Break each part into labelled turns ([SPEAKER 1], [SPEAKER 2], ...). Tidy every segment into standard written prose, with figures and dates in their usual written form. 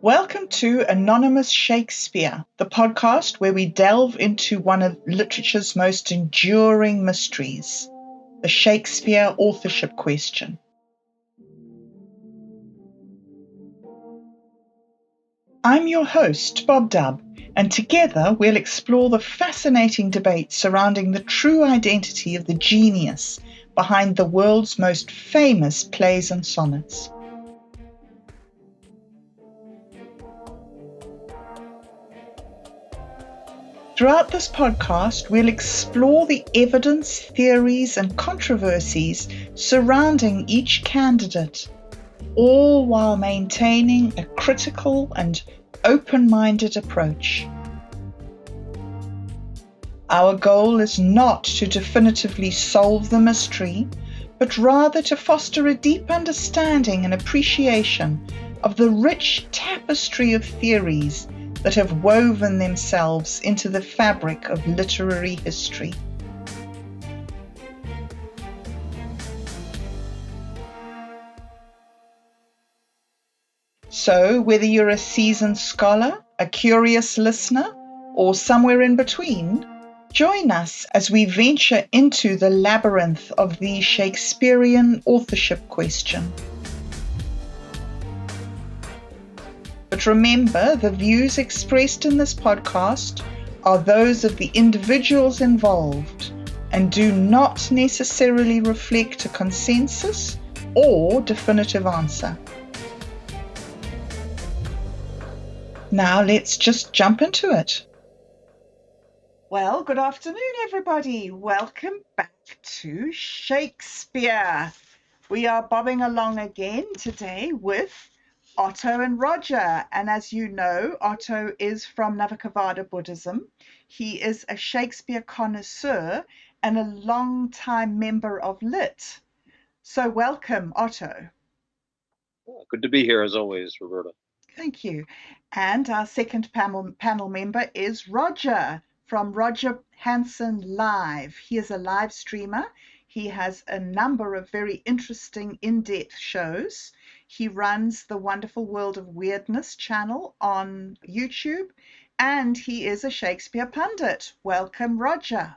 [SPEAKER 1] Welcome to Anonymous Shakespeare, the podcast where we delve into one of literature's most enduring mysteries, the Shakespeare authorship question. I'm your host, bobdub, and together we'll explore the fascinating debate surrounding the true identity of the genius behind the world's most famous plays and sonnets. Throughout this podcast, we'll explore the evidence, theories, and controversies surrounding each candidate, all while maintaining a critical and open-minded approach. Our goal is not to definitively solve the mystery, but rather to foster a deep understanding and appreciation of the rich tapestry of theories that have woven themselves into the fabric of literary history. So, whether you're a seasoned scholar, a curious listener, or somewhere in between, join us as we venture into the labyrinth of the Shakespearean authorship question. But remember, the views expressed in this podcast are those of the individuals involved and do not necessarily reflect a consensus or definitive answer. Now let's just jump into it. Well, good afternoon, everybody. Welcome back to Shakespeare. We are bobbing along again today with Otto and Roger, and as you know, Otto is from Navakavada Buddhism. He is a Shakespeare connoisseur and a long-time member of LIT. So welcome, Otto.
[SPEAKER 2] Good to be here as always, Roberta.
[SPEAKER 1] Thank you. And our second panel member is Roger from Roger Hanson Live. He is a live streamer. He has a number of very interesting in-depth shows. He runs the Wonderful World of Weirdness channel on YouTube, and he is a Shakespeare pundit. Welcome, Roger.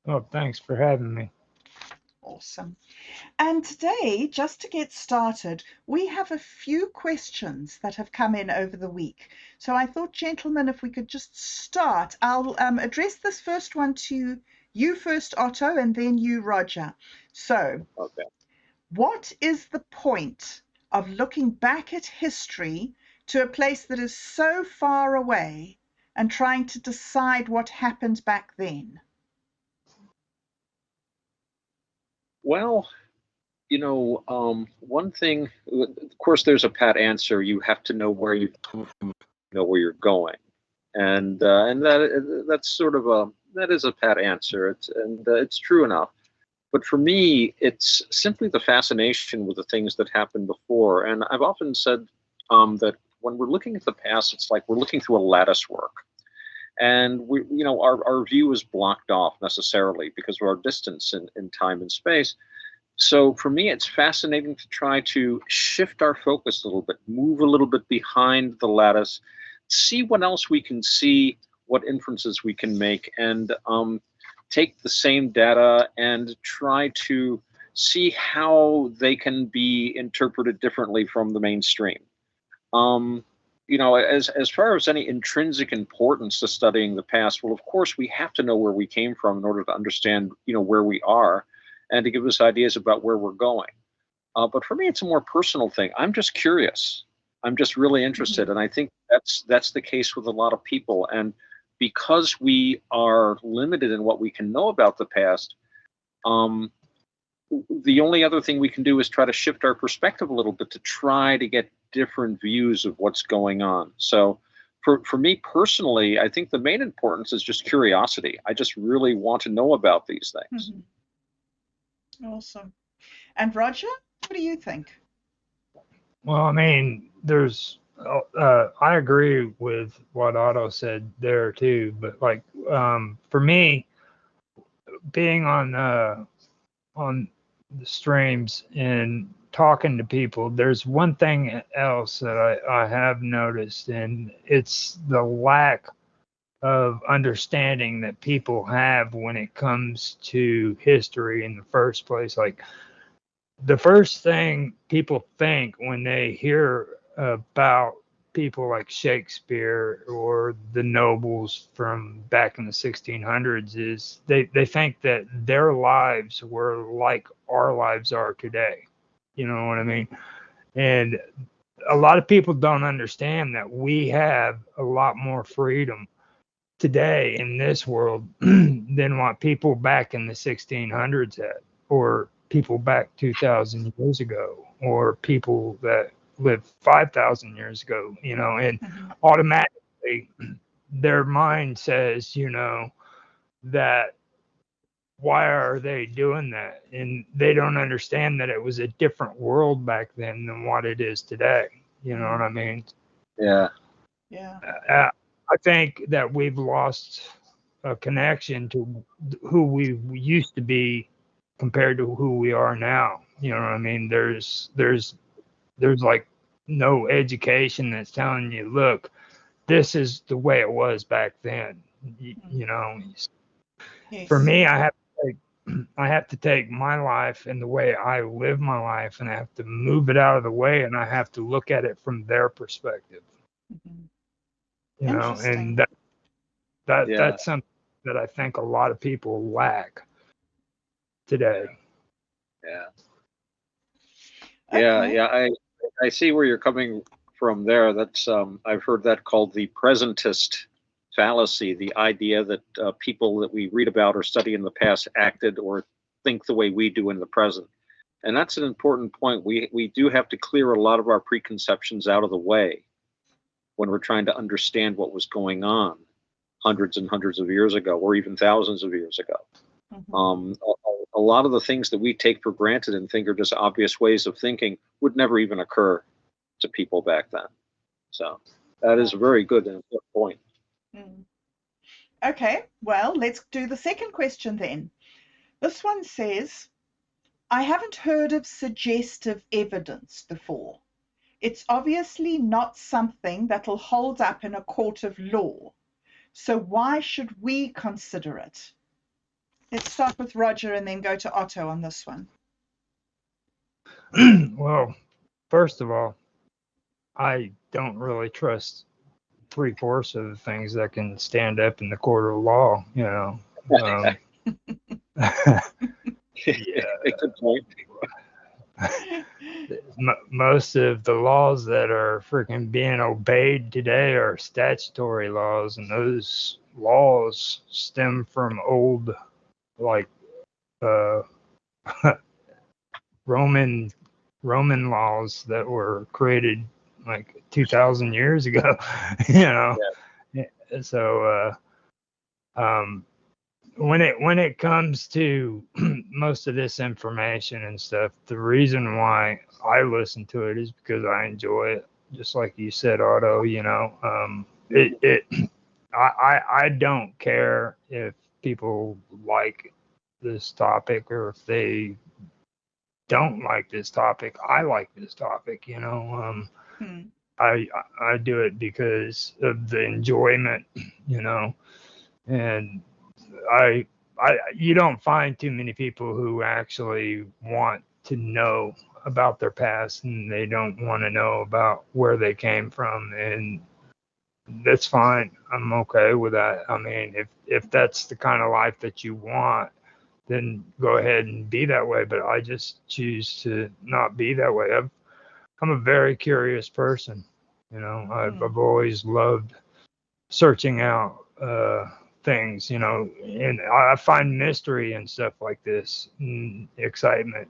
[SPEAKER 3] Oh, thanks for having me.
[SPEAKER 1] Awesome. And today, just to get started, we have a few questions that have come in over the week. So I thought, gentlemen, if we could just start, I'll address this first one to you first, Otto, and then you, Roger. So,
[SPEAKER 2] Okay.
[SPEAKER 1] What is the point of looking back at history to a place that is so far away and trying to decide what happened back then?
[SPEAKER 2] Well, one thing, of course, there's a pat answer. You have to know where you've come from, know where you're going, and that's sort of that is a pat answer. It's true enough. But for me, it's simply the fascination with the things that happened before. And I've often said that when we're looking at the past, it's like we're looking through a lattice work. And our view is blocked off necessarily because of our distance in time and space. So for me, it's fascinating to try to shift our focus a little bit, move a little bit behind the lattice, see what else we can see, what inferences we can make, and take the same data and try to see how they can be interpreted differently from the mainstream. As far as any intrinsic importance to studying the past, well, of course, we have to know where we came from in order to understand, where we are and to give us ideas about where we're going. But for me, it's a more personal thing. I'm just curious. I'm just really interested.
[SPEAKER 1] Mm-hmm.
[SPEAKER 2] And I think that's the case with a lot of people. And because we are limited in what we can know about the past, the only other thing we can do is try to shift our perspective a little bit to try to get different views of what's going on. So for me personally, I think the main importance is just curiosity. I just really want to know about these things.
[SPEAKER 1] Mm-hmm. Awesome. And Roger, what do you think?
[SPEAKER 3] Well, I mean, I agree with what Otto said there too, but for me, being on the streams and talking to people, there's one thing else that I have noticed, and it's the lack of understanding that people have when it comes to history in the first place. Like, the first thing people think when they hear about people like Shakespeare or the nobles from back in the 1600s is they think that their lives were like our lives are today. You know what I mean? And a lot of people don't understand that we have a lot more freedom today in this world than what people back in the 1600s had, or people back 2,000 years ago, or people that lived 5,000 years ago, and automatically their mind says, that why are they doing that? And they don't understand that it was a different world back then than what it is today. You know what I mean?
[SPEAKER 2] Yeah.
[SPEAKER 1] Yeah.
[SPEAKER 3] I think that we've lost a connection to who we used to be compared to who we are now. You know what I mean? There's like no education that's telling you, look, this is the way it was back then. You know,
[SPEAKER 1] Yes.
[SPEAKER 3] for me, I have to take my life and the way I live my life, and I have to move it out of the way, and I have to look at it from their perspective. You know, and that's something that I think a lot of people lack today.
[SPEAKER 2] Yeah. I see where you're coming from there. That's I've heard that called the presentist fallacy, the idea that people that we read about or study in the past acted or think the way we do in the present. And that's an important point. We do have to clear a lot of our preconceptions out of the way when we're trying to understand what was going on hundreds and hundreds of years ago, or even thousands of years ago. A lot of the things that we take for granted and think are just obvious ways of thinking would never even occur to people back then. So that is a very good and important point.
[SPEAKER 1] Okay, well, let's do the second question then. This one says, I haven't heard of suggestive evidence before. It's obviously not something that'll hold up in a court of law. So why should we consider it? Let's start with Roger and then go to Otto on this one.
[SPEAKER 3] Well, first of all, I don't really trust 3/4 of the things that can stand up in the court of law,
[SPEAKER 2] Good point.
[SPEAKER 3] Most of the laws that are freaking being obeyed today are statutory laws, and those laws stem from old, like, Roman laws that were created like 2,000 years ago. So when it comes to most of this information and stuff, the reason why I listen to it is because I enjoy it, just like you said, Otto. I don't care if people like this topic or if they don't like this topic. I like this topic. I do it because of the enjoyment, and you don't find too many people who actually want to know about their past, and they don't want to know about where they came from, and that's fine. I'm okay with that. I mean, if that's the kind of life that you want, then go ahead and be that way. But I just choose to not be that way. I'm a very curious person. I've always loved searching out things, and I find mystery and stuff like this, and excitement.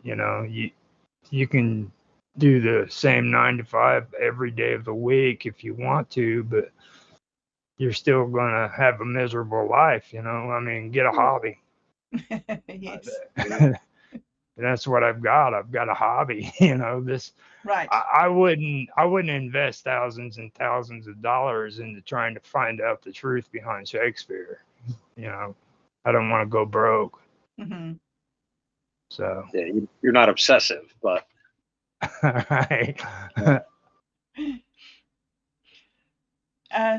[SPEAKER 3] You can do the same 9 to 5 every day of the week if you want to, but you're still gonna have a miserable life. I mean, get a hobby.
[SPEAKER 1] Yes.
[SPEAKER 3] That's what I've got. I've got a hobby. This.
[SPEAKER 1] Right.
[SPEAKER 3] I wouldn't invest thousands and thousands of dollars into trying to find out the truth behind Shakespeare. I don't want to go broke. So
[SPEAKER 2] yeah, you're not obsessive, but
[SPEAKER 3] Right.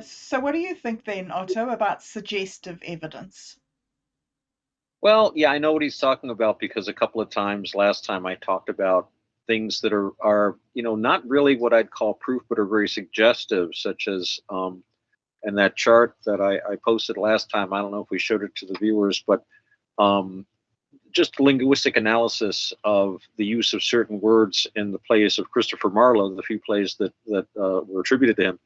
[SPEAKER 1] So what do you think then, Otto, about suggestive evidence?
[SPEAKER 2] Well, yeah, I know what he's talking about because a couple of times last time I talked about things that are not really what I'd call proof, but are very suggestive, such as and that chart that I posted last time. I don't know if we showed it to the viewers, but um, just linguistic analysis of the use of certain words in the plays of Christopher Marlowe, the few plays that were attributed to him.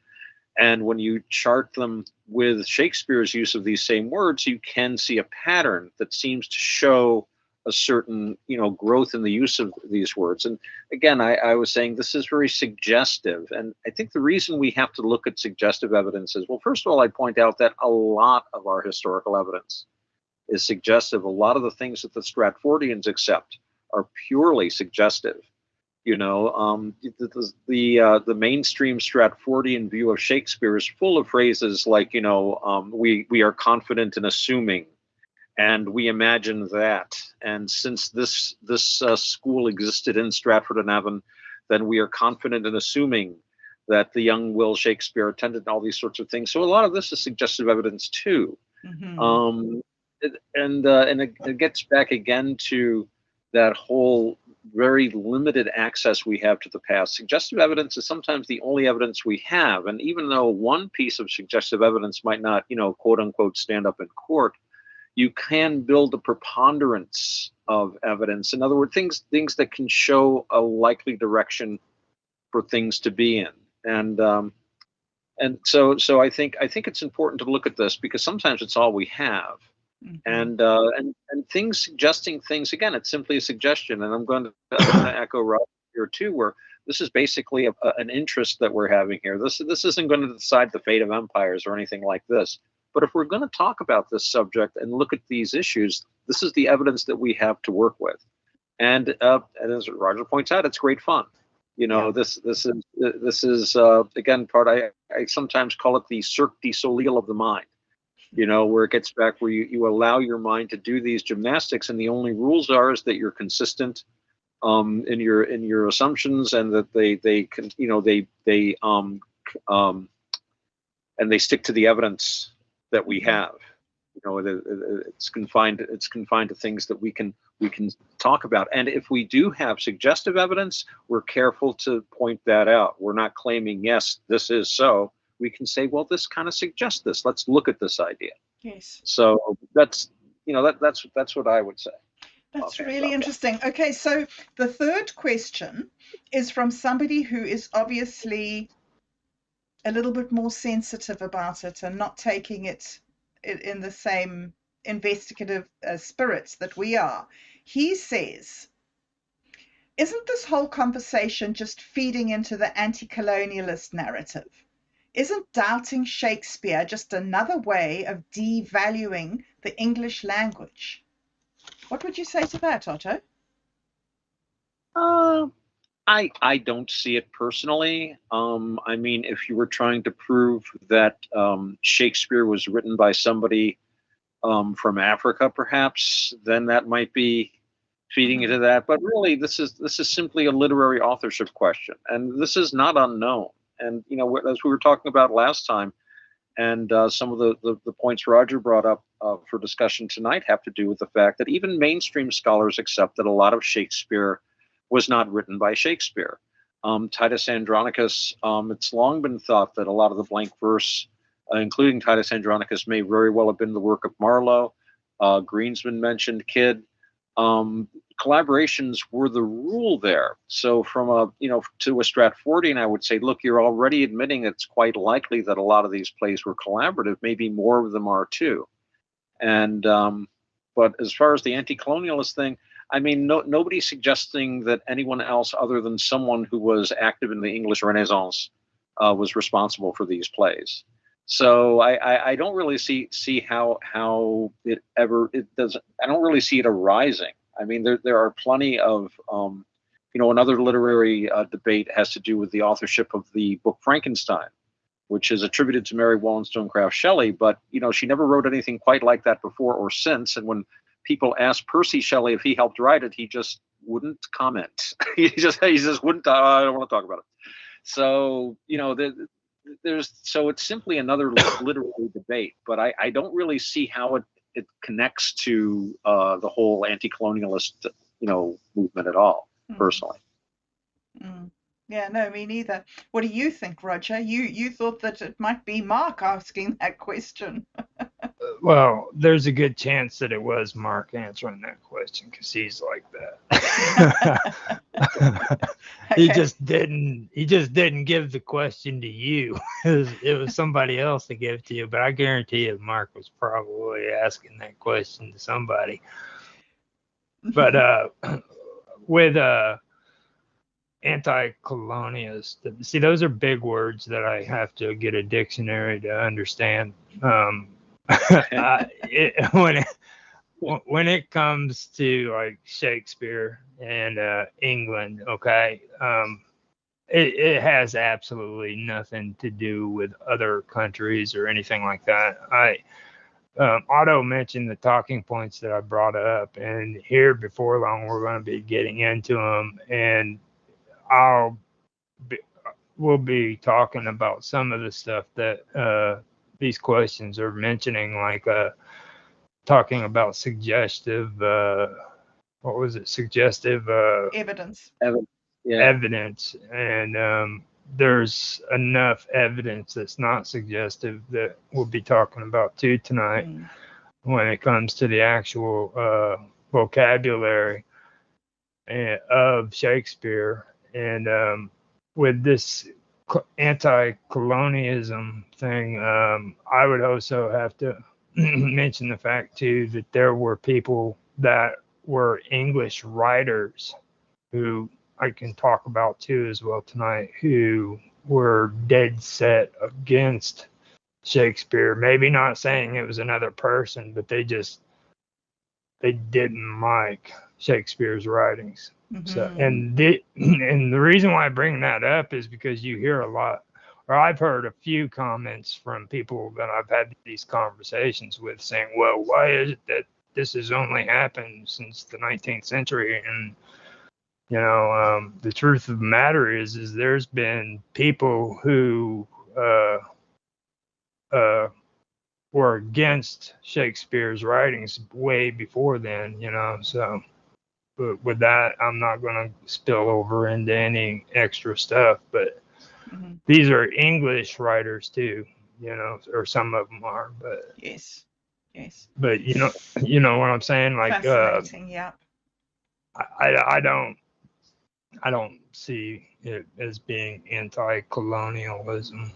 [SPEAKER 2] And when you chart them with Shakespeare's use of these same words, you can see a pattern that seems to show a certain, growth in the use of these words. And again, I was saying this is very suggestive. And I think the reason we have to look at suggestive evidence is, well, first of all, I'd point out that a lot of our historical evidence is suggestive. A lot of the things that the Stratfordians accept are purely suggestive. The mainstream Stratfordian view of Shakespeare is full of phrases like, we are confident in assuming, and we imagine that, and since this school existed in Stratford-on-Avon, then we are confident in assuming that the young Will Shakespeare attended, and all these sorts of things. So a lot of this is suggestive evidence too.
[SPEAKER 1] Mm-hmm.
[SPEAKER 2] And it gets back again to that whole very limited access we have to the past. Suggestive evidence is sometimes the only evidence we have. And even though one piece of suggestive evidence might not, quote unquote, stand up in court, you can build a preponderance of evidence. In other words, things that can show a likely direction for things to be in. And so I think it's important to look at this because sometimes it's all we have.
[SPEAKER 1] Mm-hmm.
[SPEAKER 2] And things suggesting things, again, it's simply a suggestion. And I'm going to echo Rob here too, where this is basically an interest that we're having here. This isn't going to decide the fate of empires or anything like this. But if we're going to talk about this subject and look at these issues, this is the evidence that we have to work with. And as Roger points out, it's great fun. This is again part I sometimes call it the Cirque du Soleil of the mind. Where it gets back where you allow your mind to do these gymnastics, and the only rules is that you're consistent in your assumptions, and that they can and they stick to the evidence that we have. It's confined to things that we can talk about. And if we do have suggestive evidence, we're careful to point that out. We're not claiming, yes, this is so. We can say, well, this kind of suggests this. Let's look at this idea.
[SPEAKER 1] Yes.
[SPEAKER 2] So that's what I would say.
[SPEAKER 1] That's really interesting. Okay, so the third question is from somebody who is obviously a little bit more sensitive about it and not taking it in the same investigative spirits that we are. He says, isn't this whole conversation just feeding into the anti-colonialist narrative? Isn't doubting Shakespeare just another way of devaluing the English language? What would you say to that, Otto?
[SPEAKER 2] I don't see it personally. I mean, if you were trying to prove that Shakespeare was written by somebody from Africa, perhaps, then that might be feeding into that. But really, this is simply a literary authorship question, and this is not unknown. And as we were talking about last time, and some of the points Roger brought up for discussion tonight have to do with the fact that even mainstream scholars accept that a lot of Shakespeare was not written by Shakespeare. Titus Andronicus, it's long been thought that a lot of the blank verse, including Titus Andronicus, may very well have been the work of Marlowe. Greensman mentioned Kidd. Collaborations were the rule there. So from to a Stratfordian, I would say, look, you're already admitting it's quite likely that a lot of these plays were collaborative. Maybe more of them are too. And but as far as the anti-colonialist thing, I mean, nobody's suggesting that anyone else other than someone who was active in the English Renaissance was responsible for these plays. So I don't really see how it does. I don't really see it arising. I mean, there are plenty of another literary debate has to do with the authorship of the book Frankenstein, which is attributed to Mary Wollstonecraft Shelley, but she never wrote anything quite like that before or since. And when people asked Percy Shelley if he helped write it, he just wouldn't comment. he just wouldn't. I don't want to talk about it. So so it's simply another literary debate. But I don't really see how it connects to the whole anti-colonialist movement at all, personally.
[SPEAKER 1] Mm. Yeah, no, me neither. What do you think, Roger? You thought that it might be Mark asking that question.
[SPEAKER 3] Well, there's a good chance that it was Mark answering that question because he's like that.
[SPEAKER 1] Okay.
[SPEAKER 3] He just didn't give the question to you. It was somebody else to give to you, but I guarantee you Mark was probably asking that question to somebody. But with anti-colonialist, see, those are big words that I have to get a dictionary to understand. When it comes to like Shakespeare and England, okay, it has absolutely nothing to do with other countries or anything like that. Otto mentioned the talking points that I brought up, and here before long we're going to be getting into them, and we'll be talking about some of the stuff that these questions are mentioning, like talking about suggestive, what was it? Suggestive
[SPEAKER 1] Evidence.
[SPEAKER 3] Evidence, and there's enough evidence that's not suggestive that we'll be talking about too tonight when it comes to the actual vocabulary of Shakespeare. And with this anti-colonialism thing, I would also have to mention the fact too that there were people that were English writers who I can talk about too as well tonight, who were dead set against Shakespeare. Maybe not saying it was another person, but they didn't like Shakespeare's writings. So, and the reason why I bring that up is because you hear a lot, or I've heard a few comments from people that I've had these conversations with saying, well, why is it that this has only happened since the 19th century? And, the truth of the matter is there's been people who were against Shakespeare's writings way before then, so. But with that, I'm not going to spill over into any extra stuff. But these are English writers too, or some of them are. But
[SPEAKER 1] yes.
[SPEAKER 3] But you know what I'm saying? Like,
[SPEAKER 1] fascinating. Yeah.
[SPEAKER 3] I don't see it as being anti-colonialism.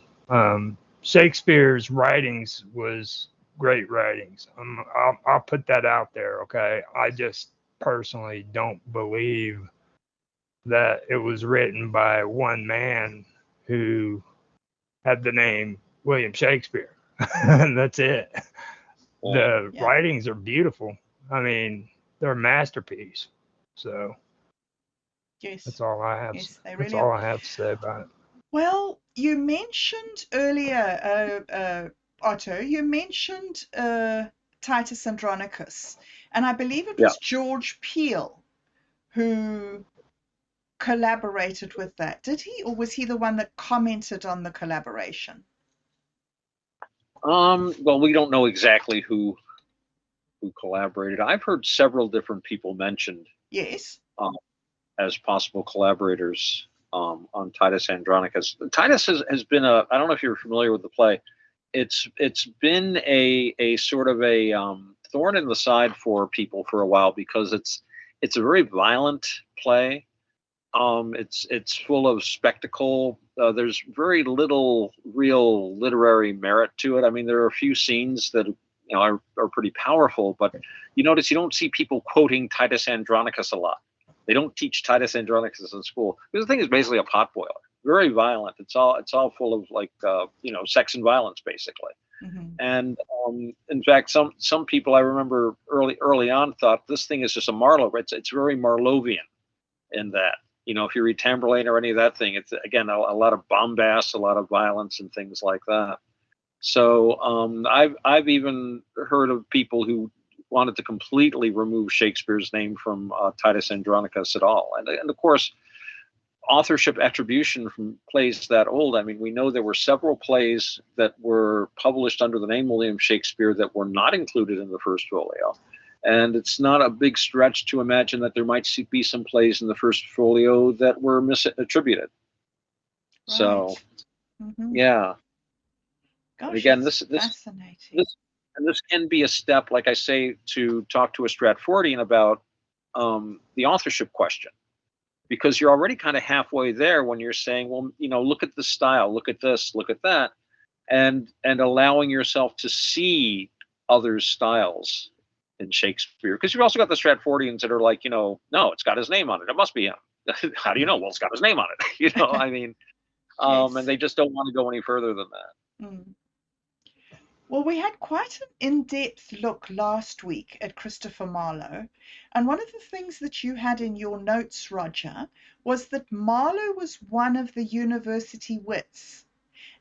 [SPEAKER 3] Shakespeare's writings was great writings. I'll put that out there. Okay, I just personally don't believe that it was written by one man who had the name William Shakespeare. And that's it. The writings are beautiful. I mean, they're a masterpiece. So that's all I have. That's all I have to say about it.
[SPEAKER 1] Well, you mentioned earlier, Otto, you mentioned Titus Andronicus, and I believe it was George Peele who collaborated with that. Did he, or was he the one that commented on the collaboration?
[SPEAKER 2] Well, we don't know exactly who collaborated. I've heard several different people mentioned.
[SPEAKER 1] Yes.
[SPEAKER 2] As possible collaborators on Titus Andronicus. Titus has been I don't know if you're familiar with the play. It's been a sort of a thorn in the side for people for a while because it's a very violent play. It's full of spectacle. There's very little real literary merit to it. I mean, there are a few scenes that are pretty powerful, but you notice you don't see people quoting Titus Andronicus a lot. They don't teach Titus Andronicus in school because the thing is basically a potboiler, very violent. It's all full of like sex and violence basically. And in fact, some people I remember early on thought this thing is just a Marlowe. It's very Marlovian in that. If you read Tamburlaine or any of that thing, it's again a lot of bombast, a lot of violence and things like that. So I've even heard of people who wanted to completely remove Shakespeare's name from Titus Andronicus at all. And of course, authorship attribution from plays that old. I mean, we know there were several plays that were published under the name William Shakespeare that were not included in the first folio. And it's not a big stretch to imagine that there might be some plays in the first folio that were misattributed. Right. So, yeah.
[SPEAKER 1] Gosh,
[SPEAKER 2] and again,
[SPEAKER 1] fascinating.
[SPEAKER 2] This can be a step, like I say, to talk to a Stratfordian about the authorship question, because you're already kind of halfway there when you're saying, well, look at the style, look at this, look at that, and allowing yourself to see other styles in Shakespeare. Because you've also got the Stratfordians that are like, no, it's got his name on it. It must be him. How do you know? Well, it's got his name on it. I mean, yes. And they just don't want to go any further than that.
[SPEAKER 1] Mm. Well, we had quite an in-depth look last week at Christopher Marlowe, and one of the things that you had in your notes, Roger, was that Marlowe was one of the university wits.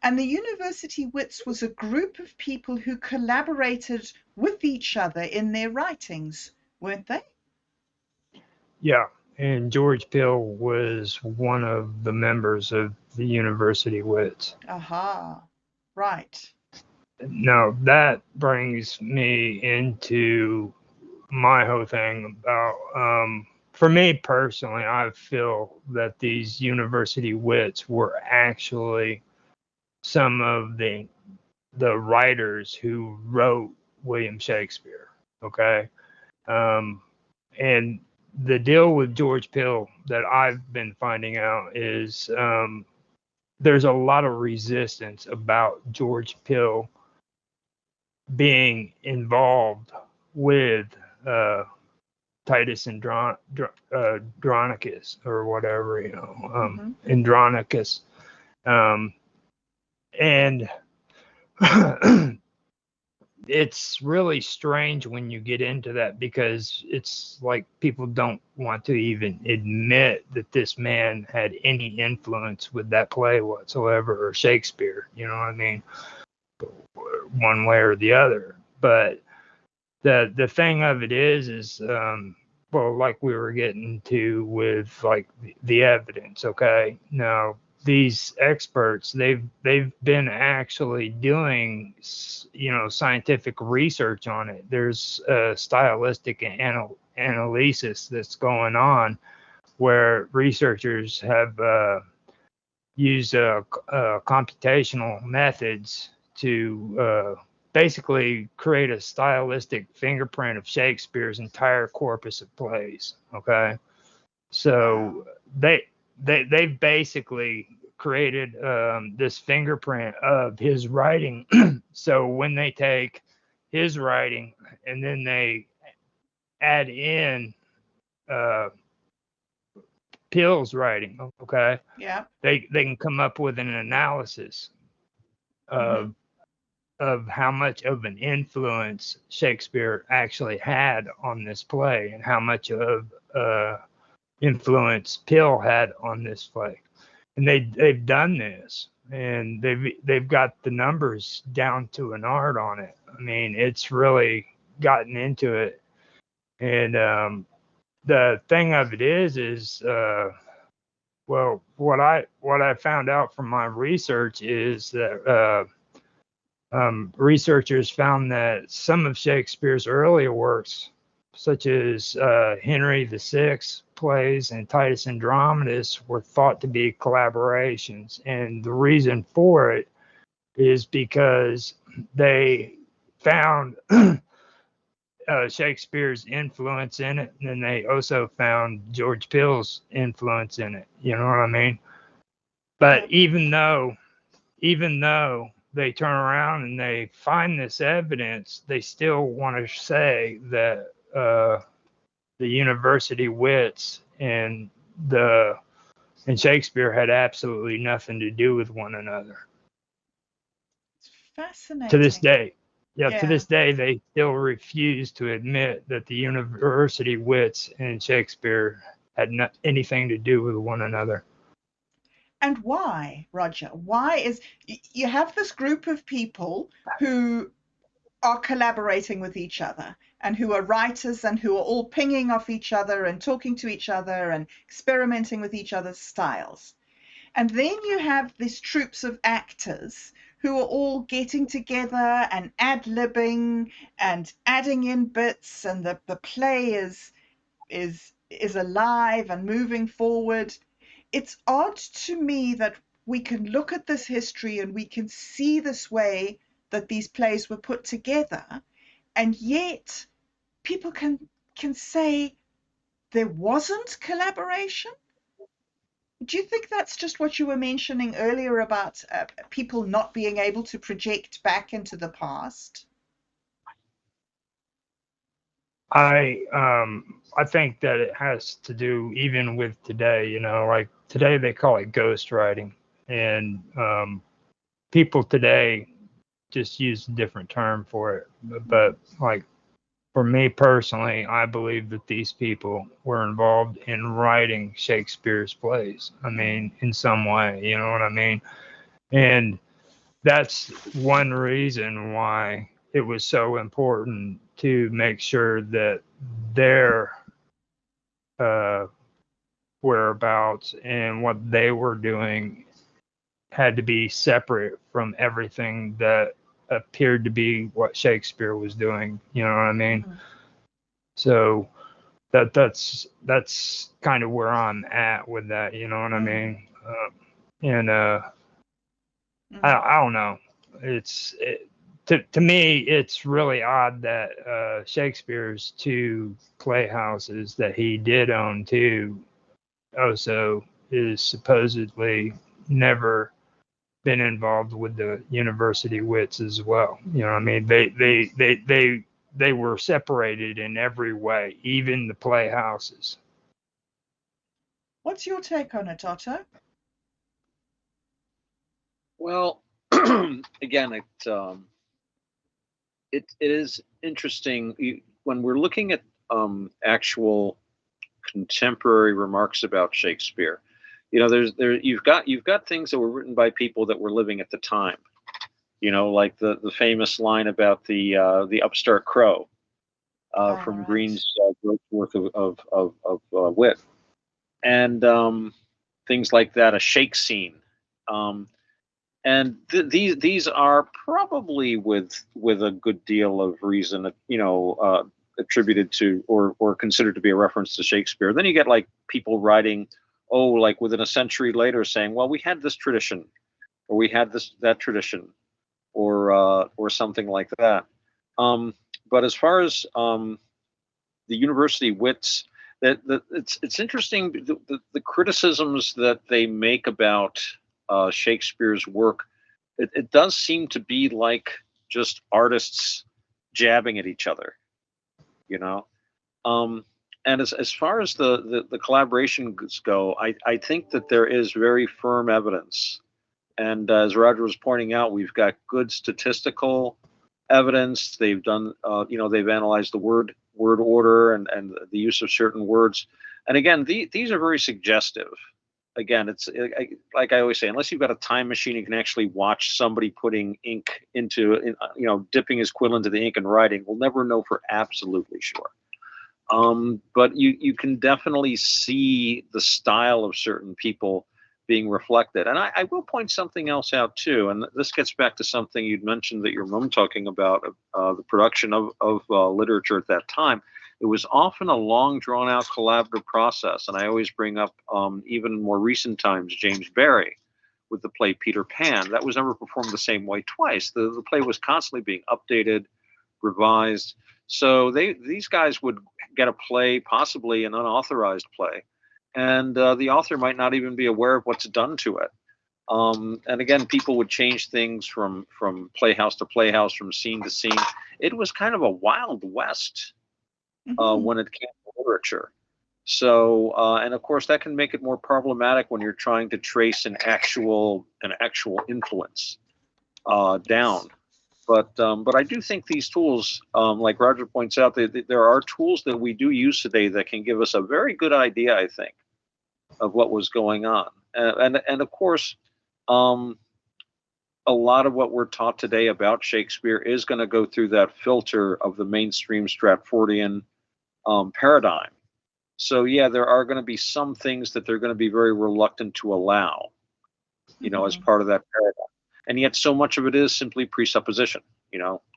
[SPEAKER 1] And the university wits was a group of people who collaborated with each other in their writings, weren't they?
[SPEAKER 3] Yeah, and George Peele was one of the members of the university wits.
[SPEAKER 1] Aha, right.
[SPEAKER 3] Now, that brings me into my whole thing about, for me personally, I feel that these university wits were actually some of the writers who wrote William Shakespeare, okay? And the deal with George Peele that I've been finding out is there's a lot of resistance about George Peele being involved with Titus Andronicus or whatever, Andronicus. And it's really strange when you get into that, because it's like people don't want to even admit that this man had any influence with that play whatsoever, or Shakespeare, you know what I mean? One way or the other. But the thing of it is well, like we were getting to with like the evidence, okay? Now, these experts, they've been actually doing scientific research on it. There's a stylistic analysis that's going on where researchers have used computational methods to basically create a stylistic fingerprint of Shakespeare's entire corpus of plays. Okay, so they've basically created this fingerprint of his writing. So when they take his writing and then they add in Peele's writing, okay,
[SPEAKER 1] yeah,
[SPEAKER 3] they can come up with an analysis of how much of an influence Shakespeare actually had on this play, and how much of influence Peele had on this play. And they've done this, and they've got the numbers down to an art on it. I mean, it's really gotten into it. And the thing of it is well, what I found out from my research is that researchers found that some of Shakespeare's earlier works, such as Henry VI plays and Titus Andronicus, were thought to be collaborations. And the reason for it is because they found Shakespeare's influence in it, and then they also found George Peele's influence in it. You know what I mean? But even though they turn around and they find this evidence, they still want to say that the university wits and Shakespeare had absolutely nothing to do with one another.
[SPEAKER 1] It's fascinating.
[SPEAKER 3] To this day. Yeah, to this day, they still refuse to admit that the university wits and Shakespeare had anything to do with one another.
[SPEAKER 1] And why, Roger? Why is you have this group of people who are collaborating with each other, and who are writers and who are all pinging off each other and talking to each other and experimenting with each other's styles. And then you have these troops of actors who are all getting together and ad-libbing and adding in bits, and the play is alive and moving forward. It's odd to me that we can look at this history and we can see this way that these plays were put together, and yet people can say there wasn't collaboration. Do you think that's just what you were mentioning earlier about people not being able to project back into the past?
[SPEAKER 3] I think that it has to do even with today, like today they call it ghostwriting, and people today just use a different term for it. But like for me personally, I believe that these people were involved in writing Shakespeare's plays. I mean, in some way, you know what I mean? And that's one reason why it was so important to make sure that their whereabouts and what they were doing had to be separate from everything that appeared to be what Shakespeare was doing. You know what I mean? Mm-hmm. So that's kind of where I'm at with that. You know what I mean? And I don't know. To me, it's really odd that Shakespeare's two playhouses that he did own too, also is supposedly never been involved with the university wits as well. You know what I mean? They were separated in every way, even the playhouses.
[SPEAKER 1] What's your take on it, Otto?
[SPEAKER 2] Well, again, it is interesting when we're looking at actual contemporary remarks about Shakespeare. You've got things that were written by people that were living at the time. Like the famous line about the upstart crow from right. Green's worth of wit, and things like that. A shake scene. And these are probably with a good deal of reason, attributed to or considered to be a reference to Shakespeare. Then you get like people writing, like within a century later, saying, "Well, we had this tradition, or we had that tradition, or something like that." But as far as the university wits, it's interesting the criticisms that they make about Shakespeare's work. It does seem to be like just artists jabbing at each other, and as far as the collaborations go, I think that there is very firm evidence, and as Roger was pointing out, we've got good statistical evidence. They've done they've analyzed the word order and the use of certain words, and again these are very suggestive. Again, it's like I always say, unless you've got a time machine, you can actually watch somebody putting ink into, dipping his quill into the ink and writing. We'll never know for absolutely sure. But you can definitely see the style of certain people being reflected. And I will point something else out too, and this gets back to something you'd mentioned that your mom talking about, the production of literature at that time. It was often a long, drawn-out collaborative process, and I always bring up, even in more recent times, James Barrie with the play Peter Pan. That was never performed the same way twice. The play was constantly being updated, revised. So these guys would get a play, possibly an unauthorized play, and the author might not even be aware of what's done to it. And again, people would change things from playhouse to playhouse, from scene to scene. It was kind of a Wild West. When it came to literature. So, and of course, that can make it more problematic when you're trying to trace an actual influence down. But I do think these tools, like Roger points out, there are tools that we do use today that can give us a very good idea, I think, of what was going on. And of course, a lot of what we're taught today about Shakespeare is going to go through that filter of the mainstream Stratfordian paradigm. So yeah, there are going to be some things that they're going to be very reluctant to allow, as part of that paradigm. And yet so much of it is simply presupposition.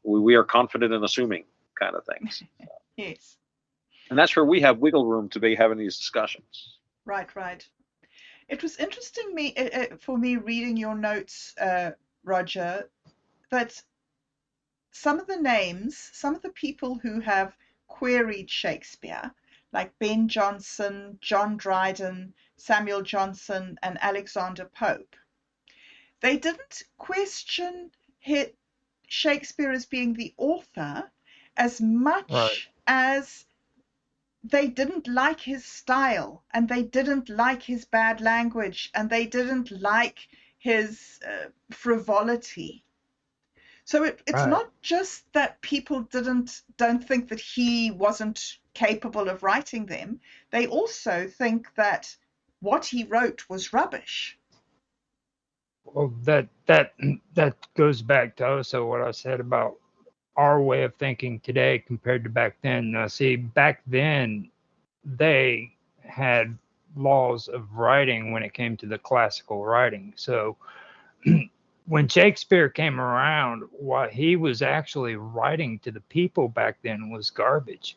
[SPEAKER 2] We are confident in assuming kind of things.
[SPEAKER 1] Yes.
[SPEAKER 2] And that's where we have wiggle room to be having these discussions.
[SPEAKER 1] Right. It was interesting for me reading your notes, Roger, that some of the people who have queried Shakespeare, like Ben Jonson, John Dryden, Samuel Johnson, and Alexander Pope, they didn't question Shakespeare as being the author as much as they didn't like his style, and they didn't like his bad language, and they didn't like his frivolity. So it's not just that people don't think that he wasn't capable of writing them. They also think that what he wrote was rubbish.
[SPEAKER 3] Well, that goes back to also what I said about our way of thinking today compared to back then. Now, see, back then they had laws of writing when it came to the classical writing. So when Shakespeare came around, what he was actually writing to the people back then was garbage.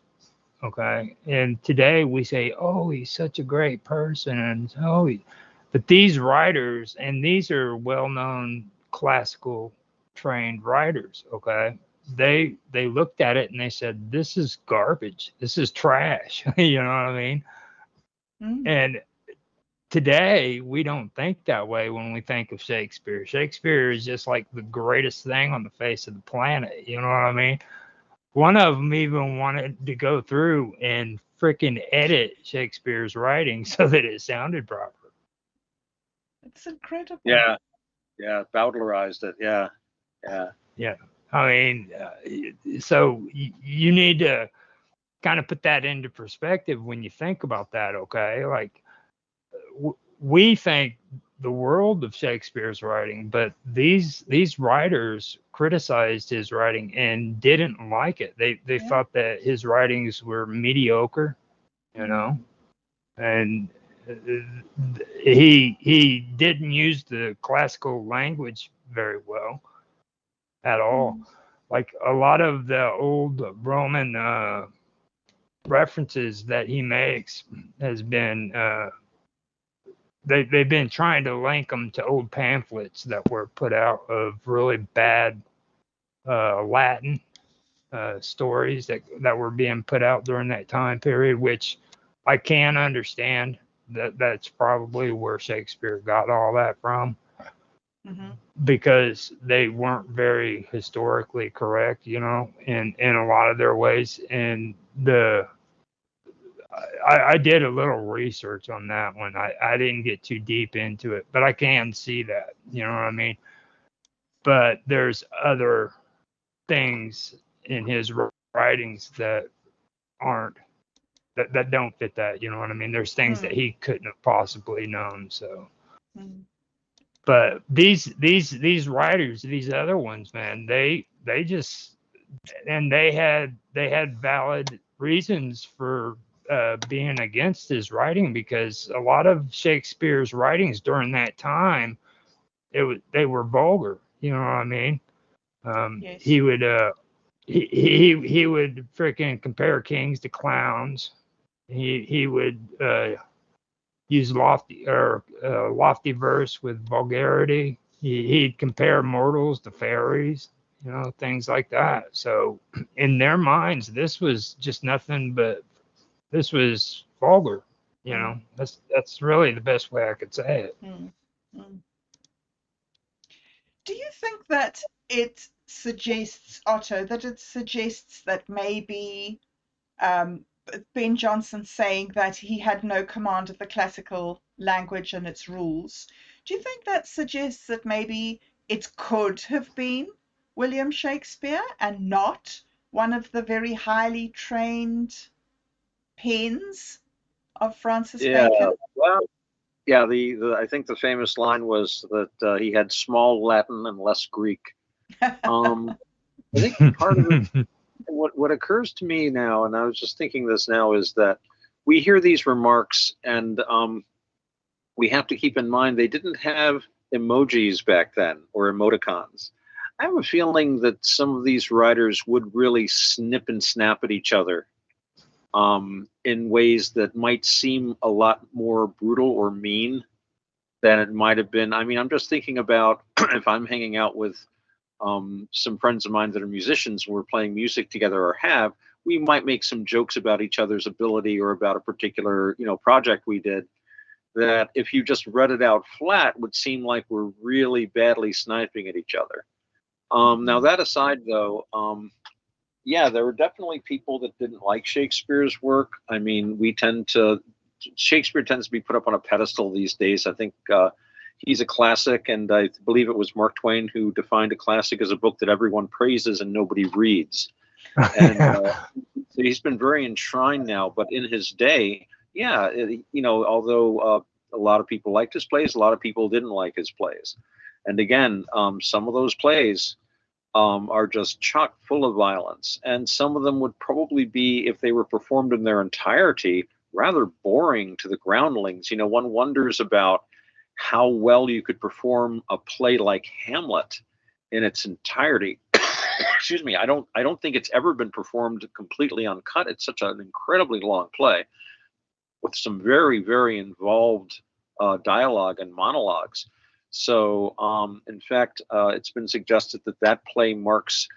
[SPEAKER 3] Okay. And today we say, oh, he's such a great person. And but these writers, and these are well known classical trained writers, okay, they looked at it and they said, this is garbage. This is trash. You know what I mean? And today we don't think that way when we think of Shakespeare. Shakespeare is just like the greatest thing on the face of the planet. You know what I mean? One of them even wanted to go through and freaking edit Shakespeare's writing so that it sounded proper.
[SPEAKER 1] It's incredible.
[SPEAKER 2] Yeah, Bowdlerized it. Yeah.
[SPEAKER 3] I mean, so you need to kind of put that into perspective when you think about that. Okay, like we think the world of Shakespeare's writing, but these writers criticized his writing and didn't like it. They thought that his writings were mediocre, and he didn't use the classical language very well at all. Like a lot of the old Roman references that he makes has been they've been trying to link them to old pamphlets that were put out of really bad Latin stories that were being put out during that time period, which I can understand that's probably where Shakespeare got all that from, because they weren't very historically correct, in a lot of their ways. And I did a little research on that one. I didn't get too deep into it, but I can see that, you know what I mean? But there's other things in his writings that don't fit that, you know what I mean? There's things that he couldn't have possibly known. So, but these writers, these other ones, man, they just, and they had valid reasons for being against his writing, because a lot of Shakespeare's writings during that time, they were vulgar. You know what I mean?
[SPEAKER 1] Yes.
[SPEAKER 3] He would he would freaking compare kings to clowns. He would use lofty verse with vulgarity. He'd compare mortals to fairies. Things like that. So in their minds, this was just nothing but, this was vulgar. That's really the best way I could say it.
[SPEAKER 1] Do you think that it suggests, Otto, that maybe Ben Jonson saying that he had no command of the classical language and its rules, do you think that suggests that maybe it could have been William Shakespeare and not one of the very highly trained pens of Francis Bacon?
[SPEAKER 2] Well, Yeah, the I think the famous line was that he had small Latin and less Greek. I think part of it, what occurs to me now, and I was just thinking this now, is that we hear these remarks, and we have to keep in mind they didn't have emojis back then or emoticons. I have a feeling that some of these writers would really snip and snap at each other in ways that might seem a lot more brutal or mean than it might have been. I mean, I'm just thinking about if I'm hanging out with some friends of mine that are musicians and we're playing music together or have, we might make some jokes about each other's ability or about a particular, project we did, that if you just read it out flat would seem like we're really badly sniping at each other. Now that aside though, yeah, there were definitely people that didn't like Shakespeare's work. I mean, Shakespeare tends to be put up on a pedestal these days. I think he's a classic, and I believe it was Mark Twain who defined a classic as a book that everyone praises and nobody reads. And so he's been very enshrined now, but in his day, yeah, although a lot of people liked his plays, a lot of people didn't like his plays. And again, some of those plays are just chock full of violence. And some of them would probably be, if they were performed in their entirety, rather boring to the groundlings. One wonders about how well you could perform a play like Hamlet in its entirety. Excuse me. I don't think it's ever been performed completely uncut. It's such an incredibly long play with some very, very involved dialogue and monologues. So, in fact, it's been suggested that play marks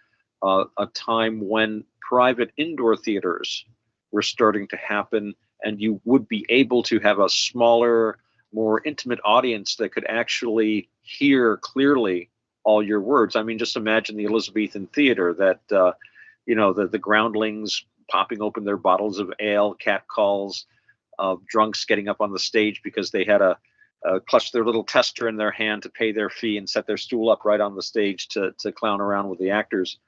[SPEAKER 2] a time when private indoor theaters were starting to happen, and you would be able to have a smaller, more intimate audience that could actually hear clearly all your words. I mean, just imagine the Elizabethan theater that, the groundlings popping open their bottles of ale, catcalls, drunks getting up on the stage because they had a clutch their little tester in their hand to pay their fee and set their stool up right on the stage to clown around with the actors.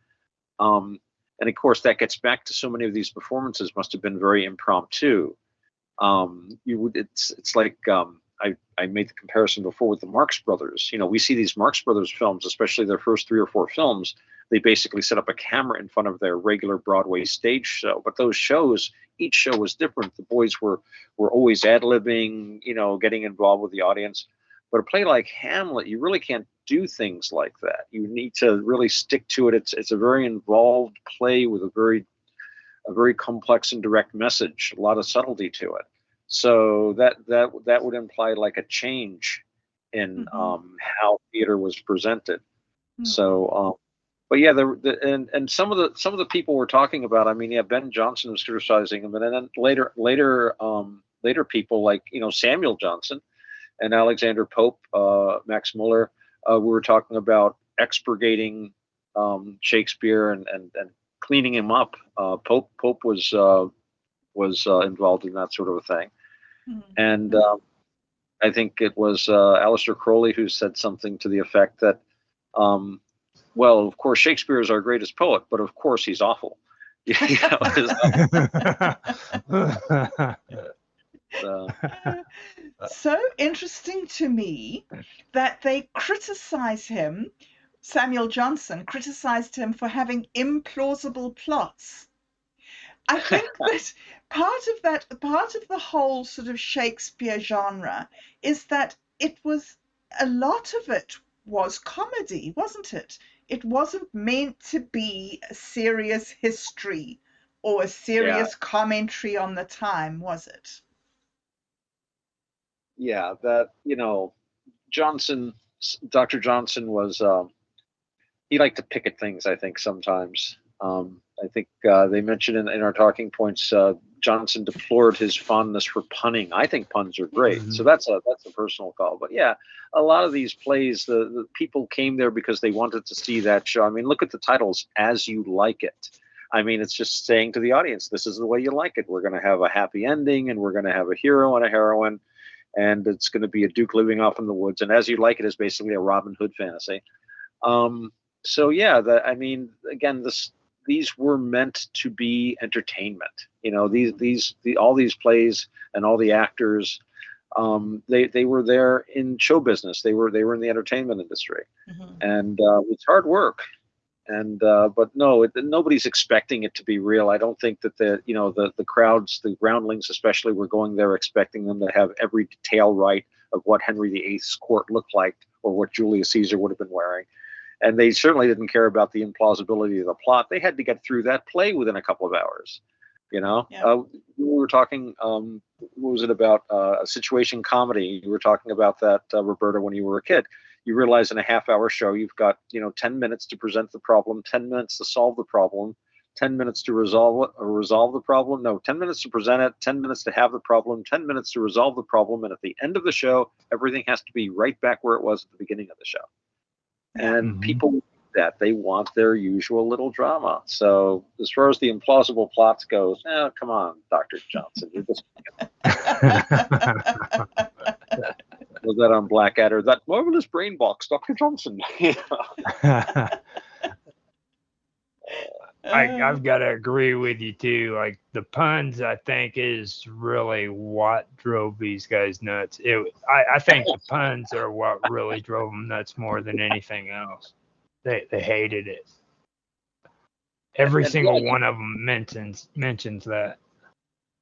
[SPEAKER 2] And of course, that gets back to so many of these performances must have been very impromptu. It's like I made the comparison before with the Marx Brothers. We see these Marx Brothers films, especially their first 3 or 4 films. They basically set up a camera in front of their regular Broadway stage show. But those shows, each show was different. The boys were always ad-libbing, getting involved with the audience. But a play like Hamlet, you really can't do things like that. You need to really stick to it. It's a very involved play with a very complex and direct message, a lot of subtlety to it. So that would imply like a change in how theater was presented. So, but yeah, and some of the people we're talking about. I mean, yeah, Ben Jonson was criticizing him, and then later people like Samuel Johnson and Alexander Pope, Max Muller, were talking about expurgating Shakespeare and cleaning him up. Pope was involved in that sort of a thing, and I think it was Aleister Crowley who said something to the effect that, well, of course Shakespeare is our greatest poet, but of course he's awful.
[SPEAKER 1] So interesting to me that they criticize him. Samuel Johnson criticized him for having implausible plots. I think that part of the whole sort of Shakespeare genre is that a lot of it was comedy, wasn't it? It wasn't meant to be a serious history or a serious commentary on the time, was it?
[SPEAKER 2] Yeah, that Dr. Johnson was he liked to pick at things, I think, sometimes. I think they mentioned in our talking points, Johnson deplored his fondness for punning. I think puns are great, so that's a personal call. But yeah, a lot of these plays, the people came there because they wanted to see that show. I mean, look at the titles, As You Like It. I mean, it's just saying to the audience, this is the way you like it. We're going to have a happy ending, and we're going to have a hero and a heroine, and it's going to be a duke living off in the woods. And As You Like It is basically a Robin Hood fantasy. So yeah, I mean, again, these were meant to be entertainment. All these plays and all the actors, They were there in show business. They were in the entertainment industry,
[SPEAKER 1] Mm-hmm.
[SPEAKER 2] and it's hard work. And but no, nobody's expecting it to be real. I don't think that the crowds, the groundlings especially, were going there expecting them to have every detail right of what Henry VIII's court looked like or what Julius Caesar would have been wearing. And they certainly didn't care about the implausibility of the plot. They had to get through that play within a couple of hours.
[SPEAKER 1] Yeah.
[SPEAKER 2] We were talking. What was it about? A situation comedy. You were talking about that, Roberta, when you were a kid. You realize in a half-hour show you've got 10 minutes to present the problem, 10 minutes to solve the problem, 10 minutes to resolve the problem. No, 10 minutes to present it, 10 minutes to have the problem, 10 minutes to resolve the problem, and at the end of the show, everything has to be right back where it was at the beginning of the show. And people want that. They want their usual little drama. So as far as the implausible plots goes, come on, Dr. Johnson, you're just was that on Blackadder? That marvelous brain box, Dr. Johnson.
[SPEAKER 3] I've got to agree with you too. Like the puns, I think is really what drove these guys nuts. I think the puns are what really drove them nuts more than anything else. They hated it. Every single one of them mentions that.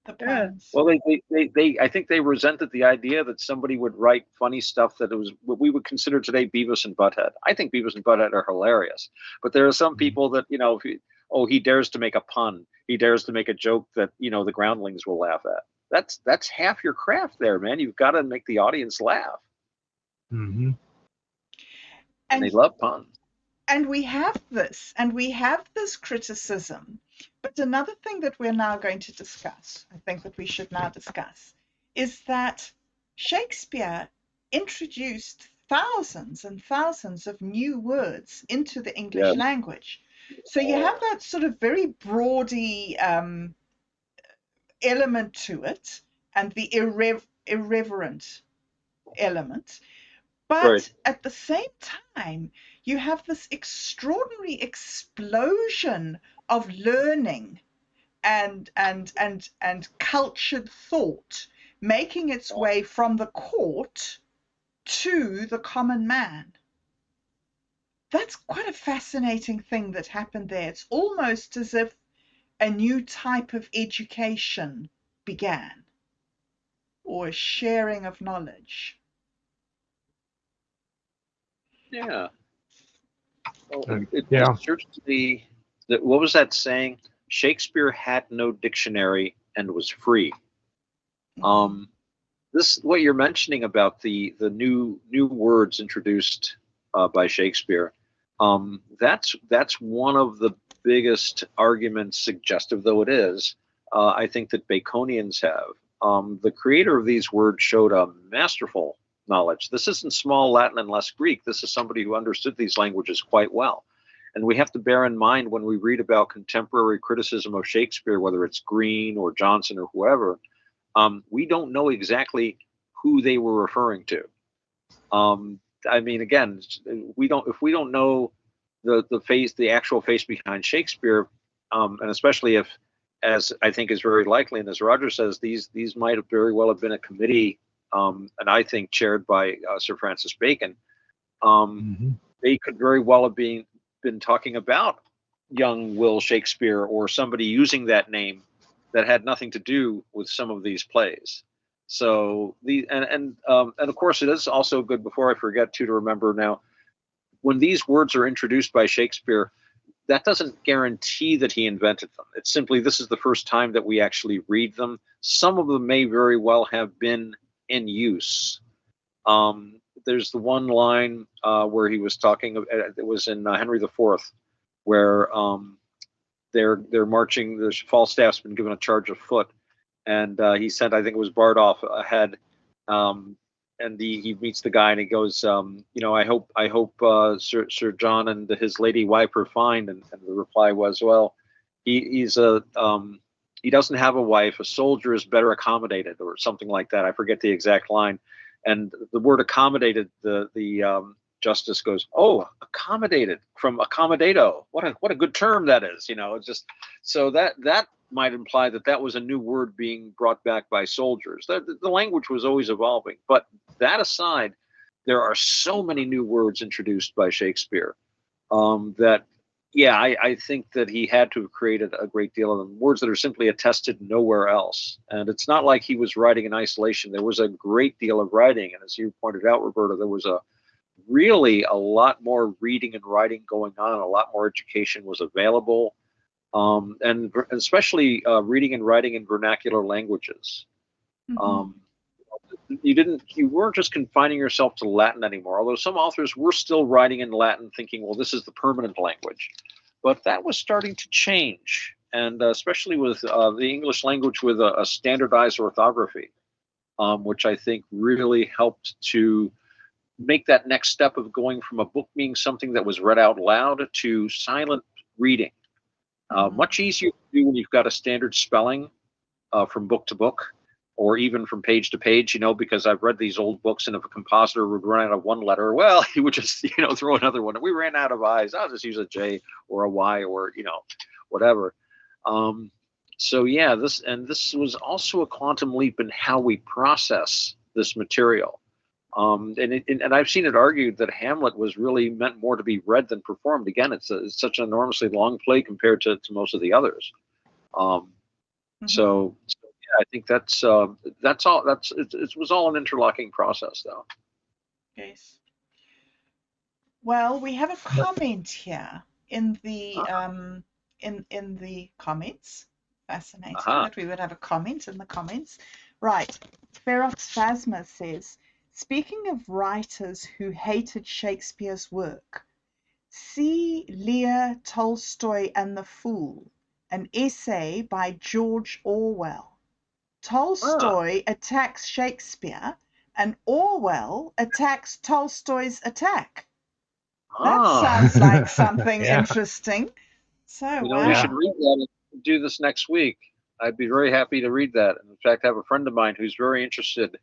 [SPEAKER 1] The puns.
[SPEAKER 2] Well, they I think they resented the idea that somebody would write funny stuff that it was what we would consider today Beavis and Butthead. I think Beavis and Butthead are hilarious, but there are some people that he dares to make a pun, he dares to make a joke that the groundlings will laugh at. That's half your craft there, man. You've got to make the audience laugh.
[SPEAKER 3] Mm-hmm.
[SPEAKER 2] And they love puns.
[SPEAKER 1] And we have this criticism. But another thing that we're now going to discuss, I think that we should now discuss, is that Shakespeare introduced thousands and thousands of new words into the English language. So you have that sort of very broady element to it, and the irreverent element. But at the same time, you have this extraordinary explosion of learning and cultured thought making its way from the court to the common man. That's quite a fascinating thing that happened there. It's almost as if a new type of education began, or a sharing of knowledge.
[SPEAKER 2] Yeah. Well, certainly. What was that saying? Shakespeare had no dictionary and was free. Mm-hmm. This, what you're mentioning about the new words introduced by Shakespeare. That's one of the biggest arguments, suggestive though it is. I think that Baconians have. The creator of these words showed a masterful knowledge. This isn't small Latin and less Greek. This is somebody who understood these languages quite well. And we have to bear in mind when we read about contemporary criticism of Shakespeare, whether it's Green or Johnson or whoever, we don't know exactly who they were referring to. I mean, again, if we don't know the actual face behind Shakespeare, and especially if, as I think is very likely, and as Roger says, these might have very well have been a committee, and I think chaired by Sir Francis Bacon. They could very well have been talking about young Will Shakespeare or somebody using that name that had nothing to do with some of these plays. So and of course it is also good, before I forget to remember now, when these words are introduced by Shakespeare, that doesn't guarantee that he invented them. It's simply, this is the first time that we actually read them. Some of them may very well have been in use. There's the one line where he was talking, it was in Henry IV, where they're marching, the Falstaff's been given a charge of foot, and he sent, I think it was Bardolph ahead, and he meets the guy and he goes, I hope Sir John and his lady wife are fine, and the reply was, well, he doesn't have a wife, a soldier is better accommodated, or something like that. I forget the exact line. And the word accommodated, the justice goes, oh, accommodated, from accommodato. What a good term that is, It's just, so that might imply that that was a new word being brought back by soldiers. The language was always evolving. But that aside, there are so many new words introduced by Shakespeare that, yeah, I think that he had to have created a great deal of them, words that are simply attested nowhere else. And it's not like he was writing in isolation. There was a great deal of writing. And as you pointed out, Roberta, there was really a lot more reading and writing going on. A lot more education was available. And especially reading and writing in vernacular languages.
[SPEAKER 1] Mhm.
[SPEAKER 2] You weren't just confining yourself to Latin anymore, although some authors were still writing in Latin thinking, well, this is the permanent language. But that was starting to change, and especially with the English language with a standardized orthography, which I think really helped to make that next step of going from a book being something that was read out loud to silent reading. Much easier to do when you've got a standard spelling from book to book, or even from page to page, because I've read these old books, and if a compositor would run out of one letter, well, he would just, throw another one. We ran out of I's. I'll just use a J or a Y or, whatever. So yeah, this was also a quantum leap in how we process this material. And I've seen it argued that Hamlet was really meant more to be read than performed. Again, it's such an enormously long play compared to most of the others. So yeah, I think that's all. It was all an interlocking process, though.
[SPEAKER 1] Yes. Well, we have a comment here in the in the comments. Fascinating that we would have a comment in the comments. Right. Ferox Phasma says, speaking of writers who hated Shakespeare's work, see Lear Tolstoy and the Fool, an essay by George Orwell. Tolstoy attacks Shakespeare, and Orwell attacks Tolstoy's attack. That sounds like something interesting. So,
[SPEAKER 2] we should read that and do this next week. I'd be very happy to read that. And in fact, I have a friend of mine who's very interested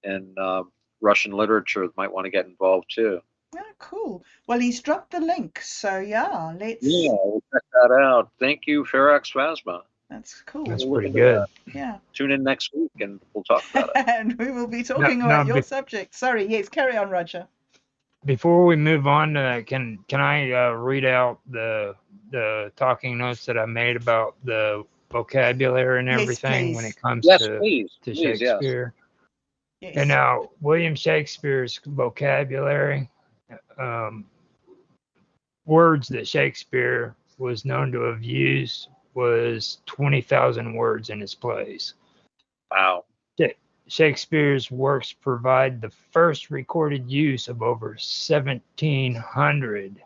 [SPEAKER 2] in Russian literature that might want to get involved too.
[SPEAKER 1] Oh, cool. Well, he's dropped the link, so yeah,
[SPEAKER 2] we'll check that out. Thank you, Ferox Phasma.
[SPEAKER 1] That's cool.
[SPEAKER 3] That's pretty good.
[SPEAKER 1] Yeah.
[SPEAKER 2] Tune in next week and we'll talk about it.
[SPEAKER 1] And we will be talking about your subject. Sorry, yes, carry on, Roger.
[SPEAKER 3] Before we move on to that, can I read out the talking notes that I made about the vocabulary and everything when it comes to Shakespeare?
[SPEAKER 1] Yes.
[SPEAKER 3] And now William Shakespeare's vocabulary, words that Shakespeare was known to have used was 20,000 words in his plays.
[SPEAKER 2] Wow.
[SPEAKER 3] Shakespeare's works provide the first recorded use of over 17,000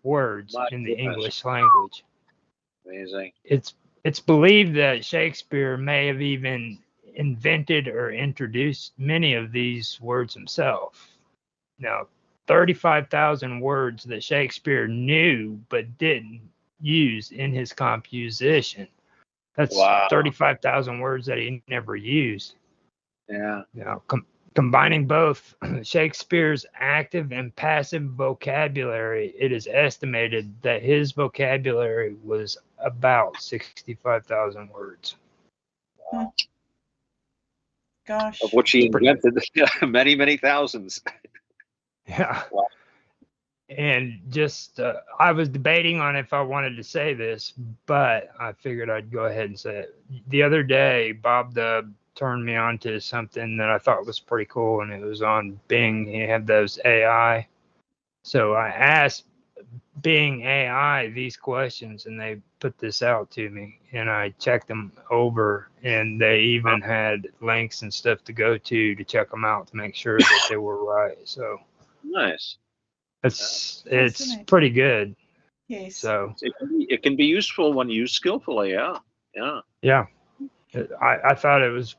[SPEAKER 3] words in the English language.
[SPEAKER 2] Amazing.
[SPEAKER 3] It's believed that Shakespeare may have even invented or introduced many of these words himself. Now, 35,000 words that Shakespeare knew but didn't use in his composition. That's 35,000 words that he never used.
[SPEAKER 2] Yeah.
[SPEAKER 3] Now, combining both Shakespeare's active and passive vocabulary, it is estimated that his vocabulary was about 65,000 words.
[SPEAKER 2] Wow.
[SPEAKER 1] Gosh.
[SPEAKER 2] Of which he invented many, many thousands.
[SPEAKER 3] Yeah.
[SPEAKER 2] Wow.
[SPEAKER 3] And just, I was debating on if I wanted to say this, but I figured I'd go ahead and say it. The other day, bobdub turned me on to something that I thought was pretty cool, and it was on Bing. He had those AI. So I asked Bing AI these questions, and they put this out to me, and I checked them over, and they even had links and stuff to go to check them out to make sure that they were right. So
[SPEAKER 2] nice.
[SPEAKER 3] It's pretty good.
[SPEAKER 1] Yes.
[SPEAKER 3] So
[SPEAKER 2] it can be useful when used skillfully. Yeah.
[SPEAKER 3] Yeah. I thought it was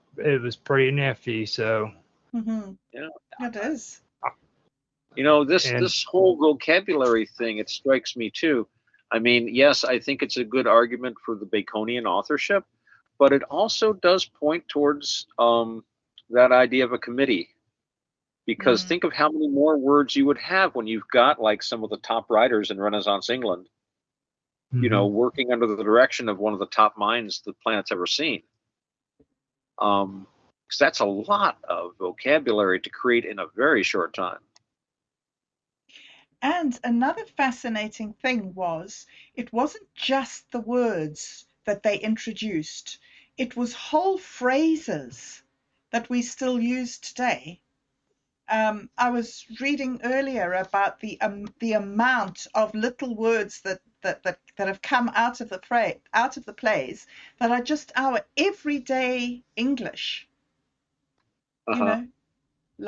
[SPEAKER 3] pretty nifty. So.
[SPEAKER 1] Mm-hmm.
[SPEAKER 2] Yeah.
[SPEAKER 1] It is.
[SPEAKER 2] This whole vocabulary thing, it strikes me too. I mean, yes, I think it's a good argument for the Baconian authorship, but it also does point towards that idea of a committee. because think of how many more words you would have when you've got like some of the top writers in Renaissance England, working under the direction of one of the top minds the planet's ever seen. Because that's a lot of vocabulary to create in a very short time.
[SPEAKER 1] And another fascinating thing was, it wasn't just the words that they introduced, it was whole phrases that we still use today. I was reading earlier about the amount of little words that have come out of the plays that are just our everyday English. You know,